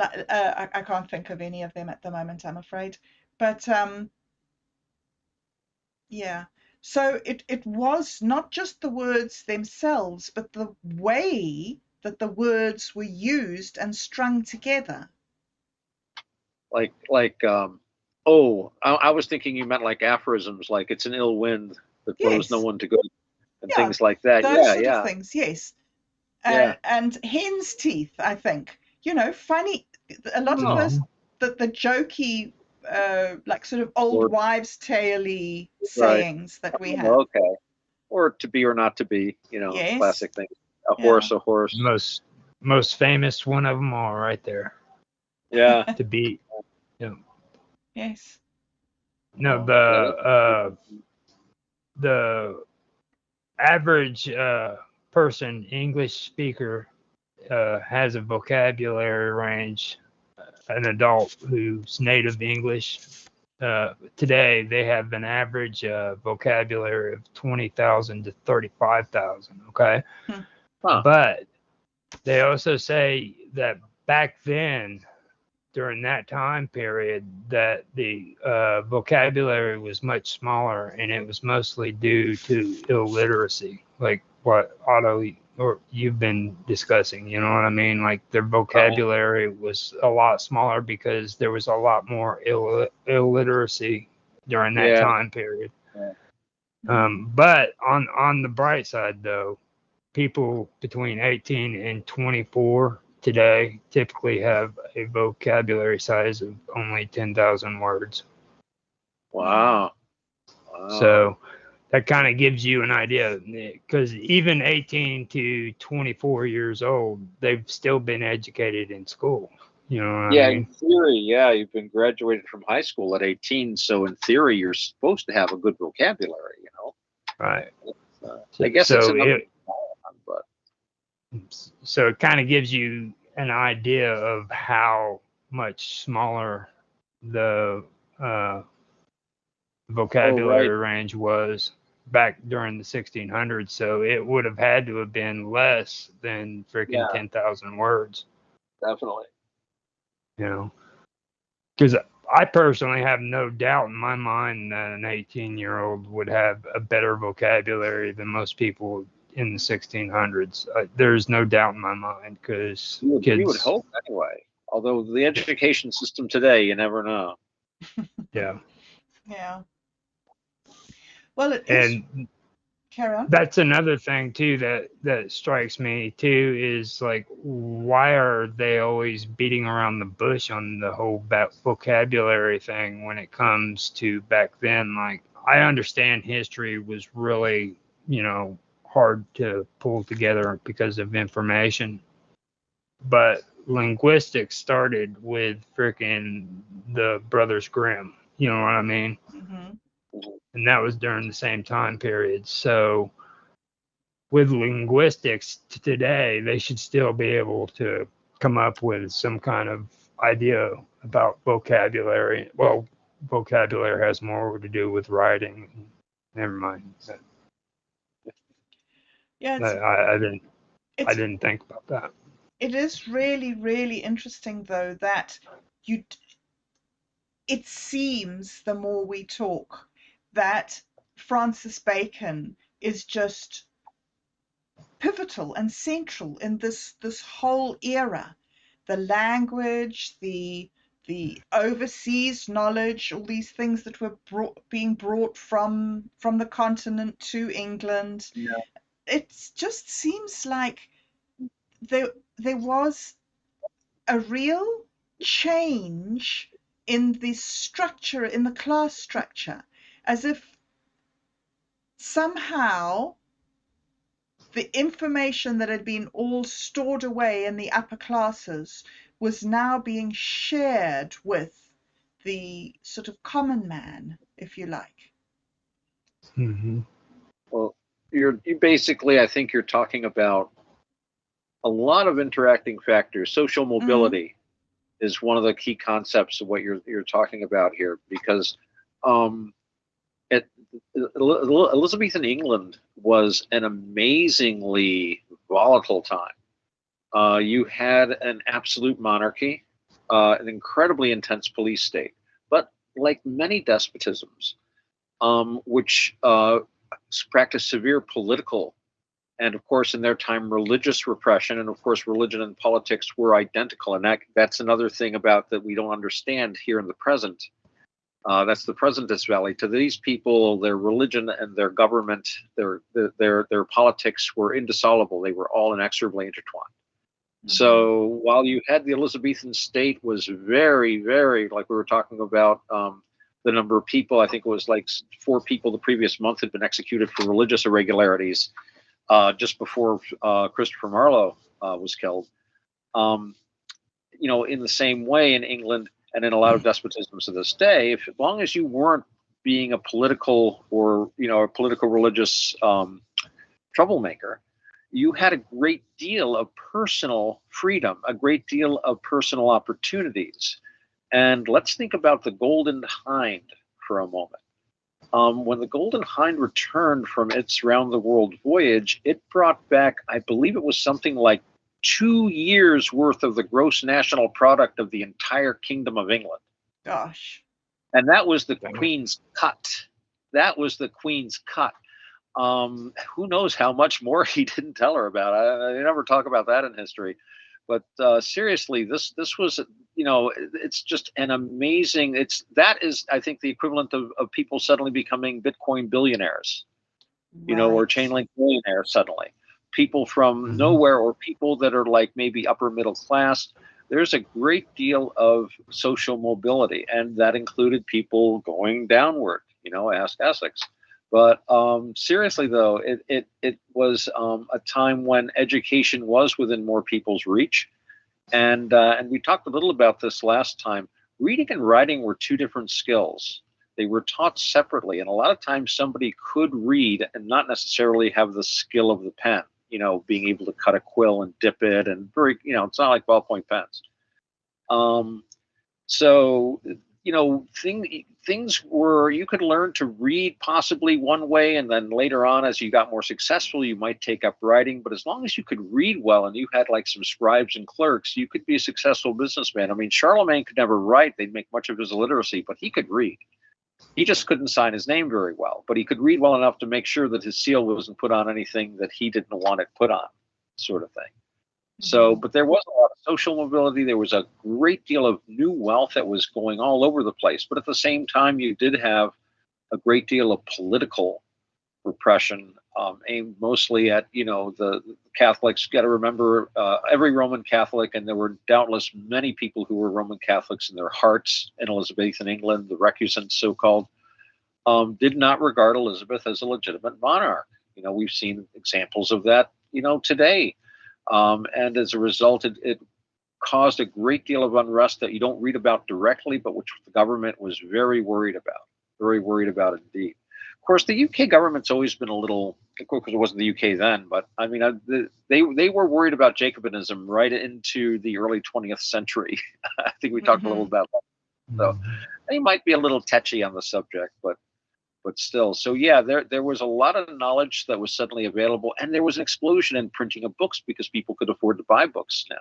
[SPEAKER 1] I can't think of any of them at the moment, I'm afraid. But yeah, so it was not just the words themselves, but the way that the words were used and strung together.
[SPEAKER 2] I was thinking you meant like aphorisms, like it's an ill wind that blows no one to good, and things like that.
[SPEAKER 1] Those sort of things, yes. And hen's teeth, I think. Funny. A lot of those, the jokey, like sort of old wives' tale-y sayings that we have.
[SPEAKER 2] Okay. Or to be or not to be, classic things. A horse.
[SPEAKER 3] Most famous one of them all right there.
[SPEAKER 2] Yeah.
[SPEAKER 3] To be.
[SPEAKER 1] Yes.
[SPEAKER 3] No, the average person, English speaker, has a vocabulary range. An adult who's native English, today they have an average vocabulary of 20,000 to 35,000. Okay. But they also say that back then, during that time period, that the vocabulary was much smaller, and it was mostly due to illiteracy, like what Otto or you've been discussing. You know what I mean? Like their vocabulary was a lot smaller because there was a lot more illiteracy during that time period. But on the bright side, though, people between 18 and 24 today typically have a vocabulary size of only 10,000 words.
[SPEAKER 2] Wow.
[SPEAKER 3] So that kind of gives you an idea, because even 18 to 24 years old, they've still been educated in school. You know what I mean?
[SPEAKER 2] In theory, you've been graduated from high school at 18, so in theory, you're supposed to have a good vocabulary,
[SPEAKER 3] Right.
[SPEAKER 2] I guess
[SPEAKER 3] so
[SPEAKER 2] it's another
[SPEAKER 3] So it kind of gives you an idea of how much smaller the vocabulary range was back during the 1600s. So it would have had to have been less than freaking 10,000 words.
[SPEAKER 2] Definitely.
[SPEAKER 3] Because I personally have no doubt in my mind that an 18-year-old would have a better vocabulary than most people in the 1600s. There's no doubt in my mind, because
[SPEAKER 2] you would hope anyway. Although the education system today, you never know.
[SPEAKER 3] Yeah.
[SPEAKER 1] Well, it is. And carry on.
[SPEAKER 3] That's another thing too that strikes me too, is like, why are they always beating around the bush on the whole vocabulary thing when it comes to back then? Like, I understand history was really, hard to pull together because of information, but linguistics started with freaking the Brothers Grimm. You know what I mean? And that was during the same time period. So with linguistics today, they should still be able to come up with some kind of idea about vocabulary. Well, vocabulary has more to do with writing. Never mind. I didn't think about that.
[SPEAKER 1] It is really, really interesting, though, that it seems, the more we talk, that Francis Bacon is just pivotal and central in this whole era. The language, the overseas knowledge, all these things that were being brought from the continent to England. It just seems like there was a real change in the structure, in the class structure, as if somehow the information that had been all stored away in the upper classes was now being shared with the sort of common man, if you like.
[SPEAKER 3] Mm-hmm.
[SPEAKER 2] Well, you basically, I think you're talking about a lot of interacting factors. Social mobility is one of the key concepts of what you're talking about here, because Elizabethan England was an amazingly volatile time. You had an absolute monarchy, an incredibly intense police state, but like many despotisms, which practiced severe political and, of course, in their time, religious repression, and of course, religion and politics were identical, and that's another thing about that we don't understand here in the present. That's the presentist valley. To these people, their religion and their government, their politics were indissoluble. They were all inexorably intertwined. Mm-hmm. So while you had the Elizabethan state was very, very, like we were talking about, the number of people, I think it was like 4 people the previous month had been executed for religious irregularities just before Christopher Marlowe was killed. In the same way in England, and in a lot of despotisms to this day, as long as you weren't being a political or a political religious troublemaker, you had a great deal of personal freedom, a great deal of personal opportunities. And let's think about the Golden Hind for a moment. When the Golden Hind returned from its round the world voyage, it brought back, I believe it was something like 2 years worth of the gross national product of the entire Kingdom of England.
[SPEAKER 1] Gosh.
[SPEAKER 2] And that was the Queen's cut. That was the Queen's cut. Who knows how much more he didn't tell her about. I never talk about that in history. But seriously, this was, it's just an amazing, that is, I think, the equivalent of people suddenly becoming Bitcoin billionaires,
[SPEAKER 1] right.
[SPEAKER 2] Or Chainlink billionaires suddenly. People from nowhere, or people that are like maybe upper middle class. There's a great deal of social mobility, and that included people going downward, ask Essex. But seriously, though, it was a time when education was within more people's reach. And we talked a little about this last time. Reading and writing were 2 different skills. They were taught separately. And a lot of times somebody could read and not necessarily have the skill of the pen, being able to cut a quill and dip it, and very, it's not like ballpoint pens. So, things were, you could learn to read possibly one way, and then later on, as you got more successful, you might take up writing. But as long as you could read well and you had like some scribes and clerks, you could be a successful businessman. I mean, Charlemagne could never write. They'd make much of his illiteracy, but he could read. He just couldn't sign his name very well, but he could read well enough to make sure that his seal wasn't put on anything that he didn't want it put on, sort of thing. So, but there was a lot of social mobility. There was a great deal of new wealth that was going all over the place. But at the same time, you did have a great deal of political repression aimed mostly at, the Catholics. You got to remember, every Roman Catholic, and there were doubtless many people who were Roman Catholics in their hearts in Elizabethan England, the recusants so-called, did not regard Elizabeth as a legitimate monarch. We've seen examples of that, today. And as a result, it caused a great deal of unrest that you don't read about directly, but which the government was very worried about indeed. Of course, the UK government's always been a little, because it wasn't the UK then, but I mean, they were worried about Jacobinism right into the early 20th century. I think we talked a little about that. So they might be a little touchy on the subject, but still. So yeah, there was a lot of knowledge that was suddenly available, and there was an explosion in printing of books because people could afford to buy books now.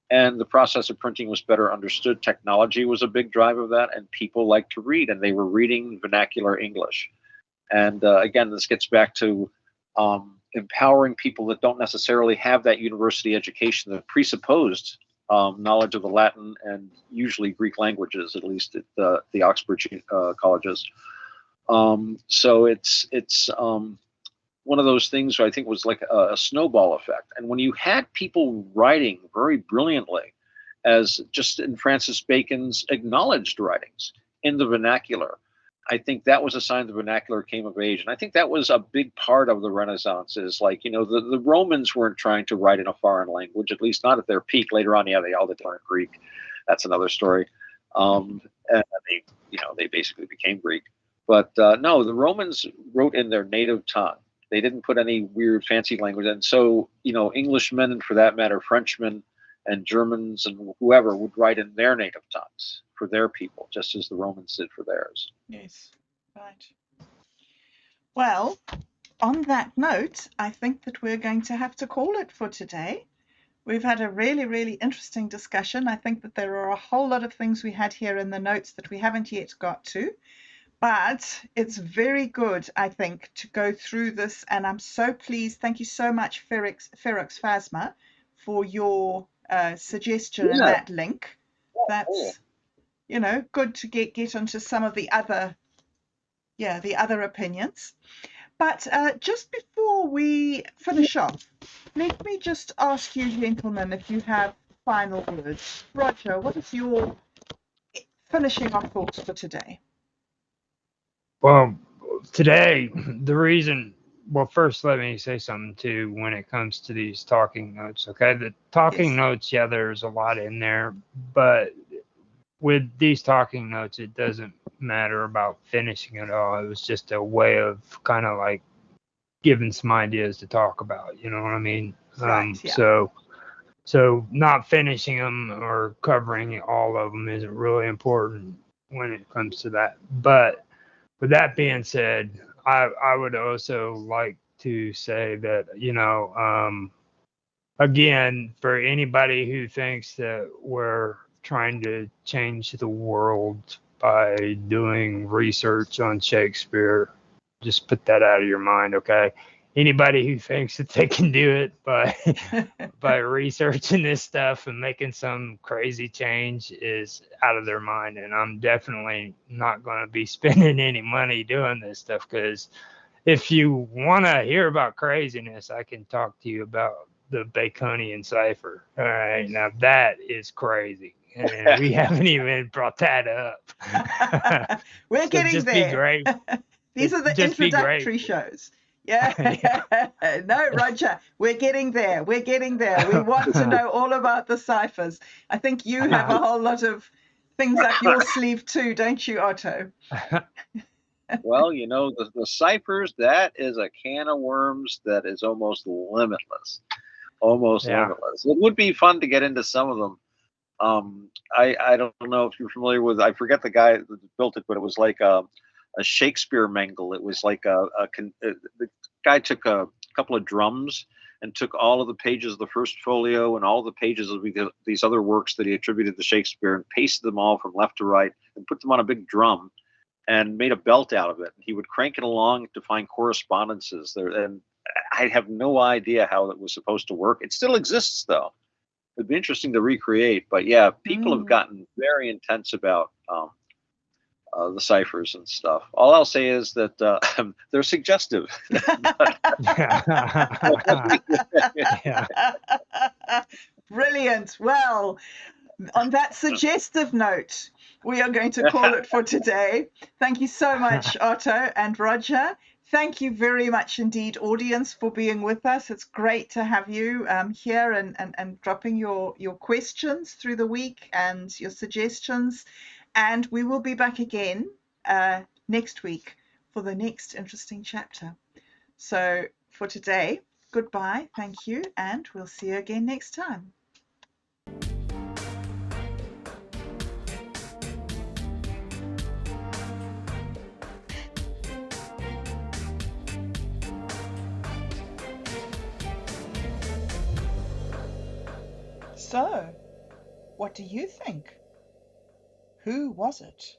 [SPEAKER 2] And the process of printing was better understood. Technology was a big drive of that, and people liked to read, and they were reading vernacular English. And again, this gets back to empowering people that don't necessarily have that university education, that presupposed knowledge of the Latin and usually Greek languages, at least at the Oxford colleges. So it's one of those things where I think was like a snowball effect. And when you had people writing very brilliantly as just in Francis Bacon's acknowledged writings in the vernacular. I think that was a sign the vernacular came of age. And I think that was a big part of the Renaissance is like, the Romans weren't trying to write in a foreign language, at least not at their peak. Later on, yeah, they all did learn Greek. That's another story. And they basically became Greek. But no, the Romans wrote in their native tongue. They didn't put any weird fancy language. And so, Englishmen, and for that matter, Frenchmen and Germans and whoever would write in their native tongues for their people, just as the Romans did for theirs.
[SPEAKER 1] Yes, right. Well, on that note, I think that we're going to have to call it for today. We've had a really, really interesting discussion. I think that there are a whole lot of things we had here in the notes that we haven't yet got to, but it's very good, I think, to go through this. And I'm so pleased. Thank you so much, Ferox Phasma, for your suggestion and that link. That's good to get onto some of the other opinions. But just before we finish off, let me just ask you, gentlemen, if you have final words. Roger, what is your finishing off thoughts for today?
[SPEAKER 3] Well, today, first let me say something too when it comes to these talking notes, okay? The talking notes, there's a lot in there, but with these talking notes, it doesn't matter about finishing it all. It was just a way of kind of like giving some ideas to talk about, you know what I mean?
[SPEAKER 1] Right, yeah.
[SPEAKER 3] So not finishing them or covering all of them isn't really important when it comes to that. But with that being said, I would also like to say that, again, for anybody who thinks that we're trying to change the world by doing research on Shakespeare, just put that out of your mind, okay? Anybody who thinks that they can do it by researching this stuff and making some crazy change is out of their mind. And I'm definitely not going to be spending any money doing this stuff, because if you want to hear about craziness, I can talk to you about the Baconian cipher. All right, now that is crazy. And we haven't even brought that up.
[SPEAKER 1] We're getting there.
[SPEAKER 3] Be great.
[SPEAKER 1] These are the introductory shows. Yeah. No, Roger, we're getting there. We want to know all about the ciphers. I think you have a whole lot of things up your sleeve too, don't you, Otto?
[SPEAKER 2] Well, the ciphers, that is a can of worms that is almost limitless. Limitless. It would be fun to get into some of them. I don't know if you're familiar with, I forget the guy that built it, but it was like a Shakespeare mangle. It was like the guy took a couple of drums and took all of the pages of the first folio and all the pages of these other works that he attributed to Shakespeare and pasted them all from left to right and put them on a big drum and made a belt out of it. He would crank it along to find correspondences there. And I have no idea how it was supposed to work. It still exists, though. It'd be interesting to recreate. But yeah, people have gotten very intense about the ciphers and stuff. All I'll say is that they're suggestive.
[SPEAKER 1] Brilliant. Well, on that suggestive note, we are going to call it for today. Thank you so much, Otto and Roger. Thank you very much indeed, audience, for being with us. It's great to have you here and dropping your questions through the week and your suggestions. And we will be back again next week for the next interesting chapter. So for today, goodbye, thank you, and we'll see you again next time. So, what do you think? Who was it?